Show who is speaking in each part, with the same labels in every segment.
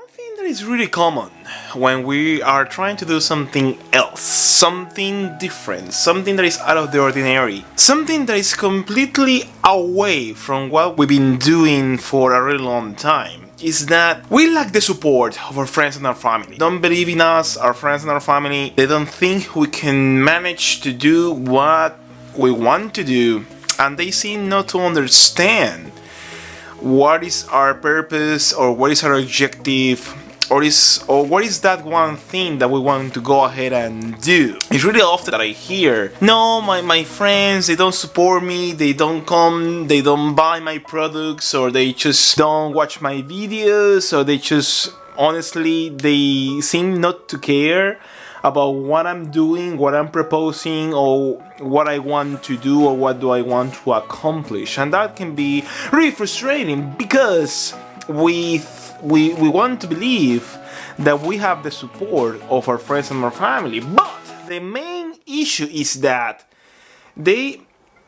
Speaker 1: Something that is really common when we are trying to do something else, something different, something that is out of the ordinary, something that is completely away from what we've been doing for a really long time, is that we lack the support of our friends and our family. Don't believe in us, our friends and our family. They don't think we can manage to do what we want to do, and they seem not to understand what is our purpose or what is our objective or what is that one thing that we want to go ahead and do. It's really often that I hear, no, my friends, they don't support me, they don't come, they don't buy my products, or they just don't watch my videos, or they just honestly they seem not to care about what I'm doing, what I'm proposing, or what I want to do, or what do I want to accomplish. And that can be really frustrating because we want to believe that we have the support of our friends and our family. But the main issue is that they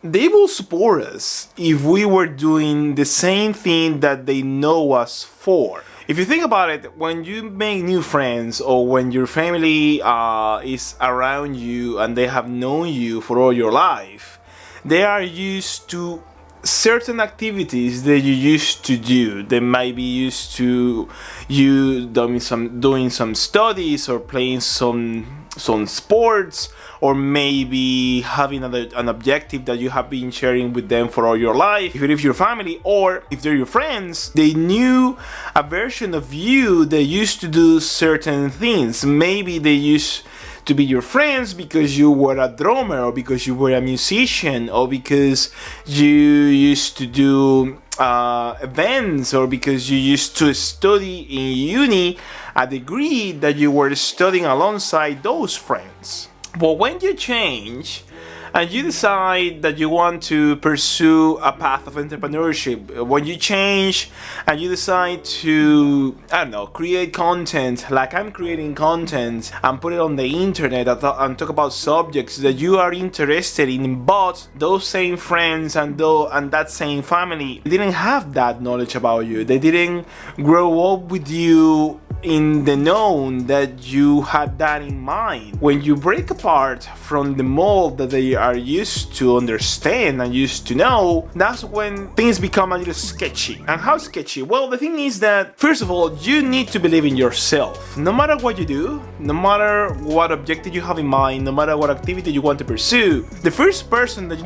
Speaker 1: will support us if we were doing the same thing that they know us for. If you think about it, when you make new friends or when your family is around you and they have known you for all your life, they are used to certain activities that you used to do. They might be used to you doing some studies or playing some sports, or maybe having an objective that you have been sharing with them for all your life. If it is your family or if they're your friends, they knew a version of you that used to do certain things. Maybe they used to be your friends because you were a drummer, or because you were a musician, or because you used to do events, or because you used to study in uni a degree that you were studying alongside those friends. But when you change and you decide that you want to pursue a path of entrepreneurship, when you change and you decide to, create content, like I'm creating content, and put it on the internet and talk about subjects that you are interested in, but those same friends and that same family didn't have that knowledge about you. They didn't grow up with you in the known that you had that in mind. When you break apart from the mold that they are used to understand and used to know, that's when things become a little sketchy. And how sketchy? Well, the thing is that, first of all, you need to believe in yourself. No matter what you do, no matter what objective you have in mind, no matter what activity you want to pursue, the first person that you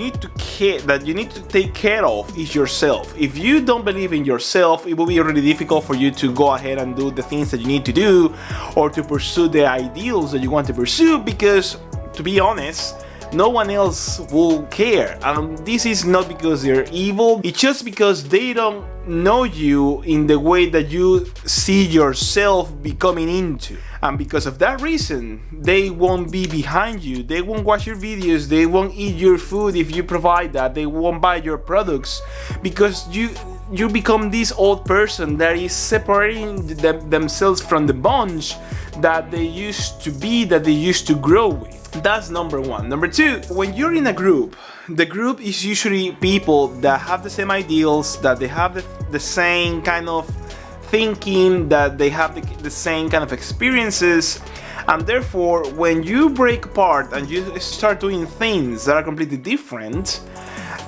Speaker 1: need to take care of is yourself. If you don't believe in yourself, it will be really difficult for you to go ahead and do the things that you need to do, or to pursue the ideals that you want to pursue, because, to be honest, no one else will care. And this is not because they're evil, it's just because they don't know you in the way that you see yourself becoming into. And because of that reason, they won't be behind you, they won't watch your videos, they won't eat your food if you provide that, they won't buy your products, because you become this old person that is separating themselves from the bunch that they used to be, that they used to grow with. That's number one. Number two, when you're in a group, the group is usually people that have the same ideals, that they have the same kind of thinking, that they have the same kind of experiences. And therefore, when you break apart and you start doing things that are completely different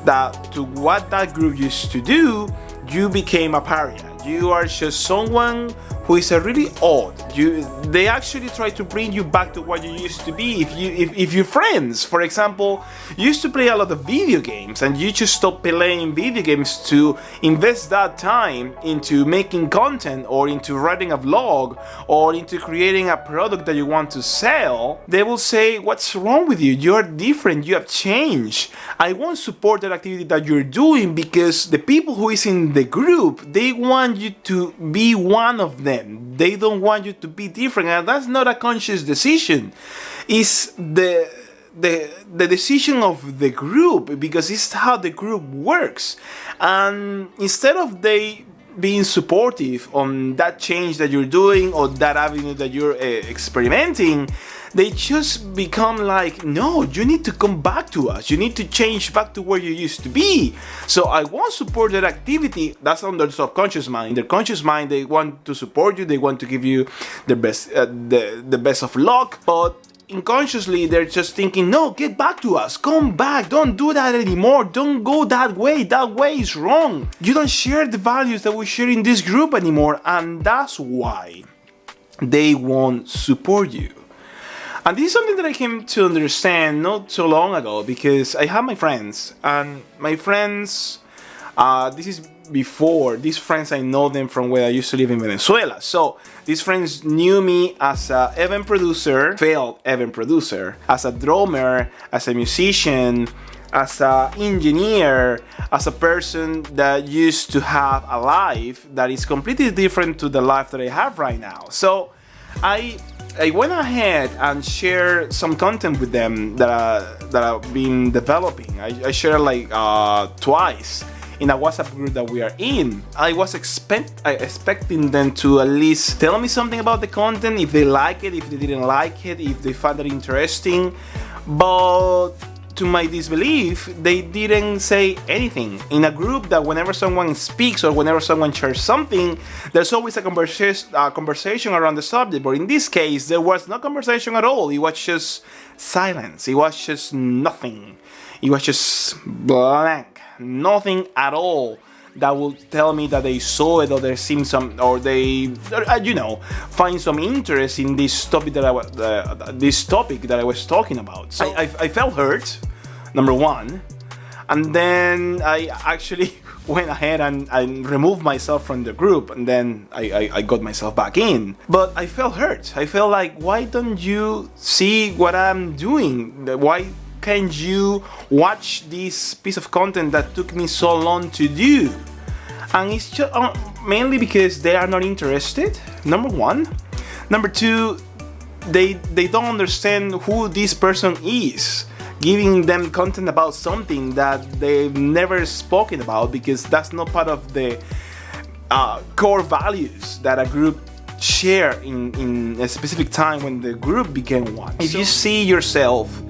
Speaker 1: to what that group used to do, you became a pariah. You are just someone who is really odd. They actually try to bring you back to what you used to be. If your friends, for example, used to play a lot of video games, and you just stop playing video games to invest that time into making content, or into writing a vlog, or into creating a product that you want to sell, they will say, what's wrong with you? You're different, you have changed. I won't support that activity that you're doing, because the people who is in the group, they want you to be one of them. They don't want you to be different, and that's not a conscious decision. It's the decision of the group, because it's how the group works. And instead of they being supportive on that change that you're doing or that avenue that you're experimenting, they just become like, no, you need to come back to us. You need to change back to where you used to be. So I won't support that activity. That's on their subconscious mind. In their conscious mind, they want to support you. They want to give you the best, the best of luck. But unconsciously, they're just thinking, no, get back to us. Come back. Don't do that anymore. Don't go that way. That way is wrong. You don't share the values that we share in this group anymore. And that's why they won't support you. And this is something that I came to understand not so long ago, because I have my friends, and my friends, this is before, these friends, I know them from where I used to live in Venezuela. So these friends knew me as a event producer, failed event producer, as a drummer, as a musician, as an engineer, as a person that used to have a life that is completely different to the life that I have right now. So I went ahead and shared some content with them that I've been developing. I shared like twice in a WhatsApp group that we are in. I was expecting them to at least tell me something about the content, if they like it, if they didn't like it, if they found it interesting. But to my disbelief, they didn't say anything. In a group that whenever someone speaks or whenever someone shares something, there's always a conversation around the subject. But in this case, there was no conversation at all. It was just silence. It was just nothing. It was just blank. Nothing at all that will tell me that they saw it or they seen some, or they, find some interest in this topic that I was talking about. So I felt hurt, number one, and then I actually went ahead and removed myself from the group, and then I got myself back in. But I felt hurt. I felt like, why don't you see what I'm doing? Why can't you watch this piece of content that took me so long to do? And it's just mainly because they are not interested, number one. Number two, they don't understand who this person is, giving them content about something that they've never spoken about, because that's not part of the core values that a group share in a specific time when the group became one. If you see yourself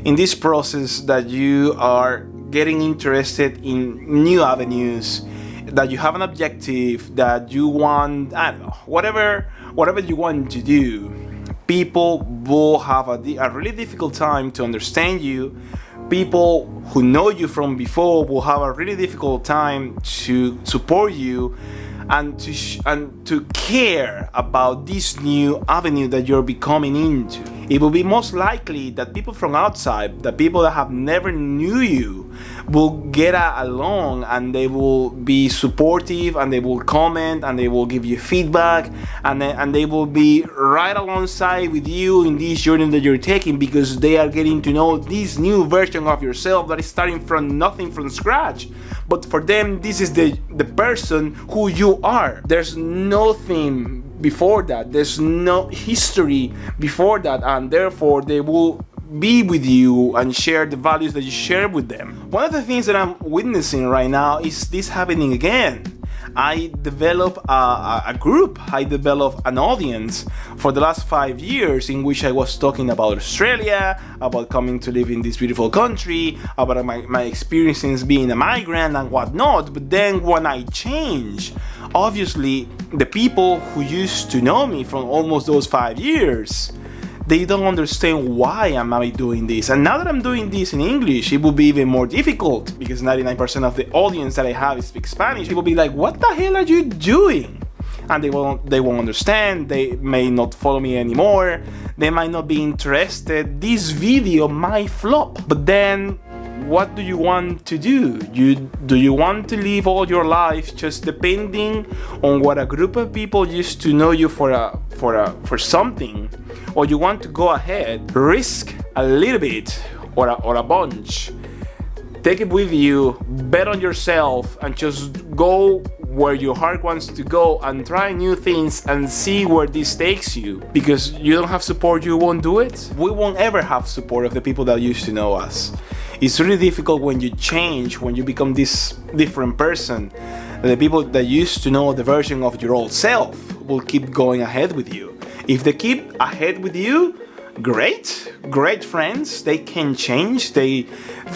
Speaker 1: in this process that you are getting interested in new avenues, that you have an objective, that you want, I don't know, whatever you want to do, people will have a really difficult time to understand you. People who know you from before will have a really difficult time to support you and to care about this new avenue that you're becoming into. It will be most likely that people from outside, the people that have never knew you, will get along, and they will be supportive, and they will comment, and they will give you feedback, and they will be right alongside with you in this journey that you're taking, because they are getting to know this new version of yourself that is starting from nothing, from scratch. But for them, this is the person who you are. There's nothing before that. There's no history before that, and therefore they will be with you and share the values that you share with them. One of the things that I'm witnessing right now is this happening again. I developed a group, I developed an audience for the last 5 years, in which I was talking about Australia, about coming to live in this beautiful country, about my experiences being a migrant and whatnot. But then when I changed, obviously the people who used to know me from almost those 5 years, they don't understand why am I doing this. And now that I'm doing this in English, it will be even more difficult, because 99% of the audience that I have speaks Spanish. People will be like, what the hell are you doing? And they won't understand. They may not follow me anymore. They might not be interested. This video might flop. But then, what do you want to do? Do you want to live all your life just depending on what a group of people used to know you for something? Or you want to go ahead, risk a little bit or a bunch, take it with you, bet on yourself, and just go where your heart wants to go and try new things and see where this takes you? Because you don't have support, you won't do it. We won't ever have support of the people that used to know us. It's really difficult when you change, when you become this different person, The people that used to know the version of your old self will keep going ahead with you. If they keep ahead with you, great friends. They can change. They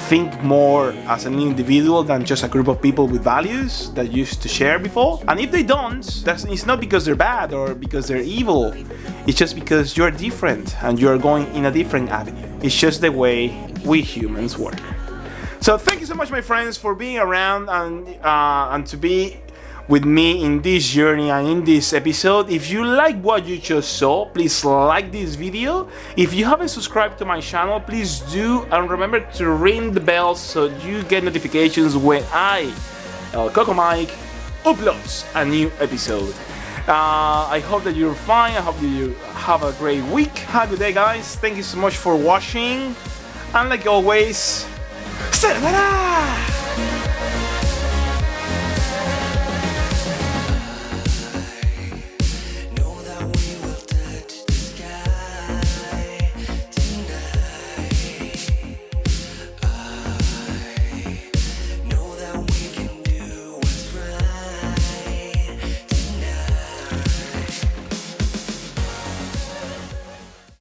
Speaker 1: think more as an individual than just a group of people with values that used to share before. And if they don't, it's not because they're bad or because they're evil. It's just because you're different and you're going in a different avenue. It's just the way we humans work. So thank you so much, my friends, for being around and to be with me in this journey and in this episode. If you like what you just saw, please like this video. If you haven't subscribed to my channel, please do, and remember to ring the bell so you get notifications when CocoMike uploads a new episode. I hope that you're fine. I hope that you have a great week. Have a good day, guys. Thank you so much for watching, and like always, Sayonara!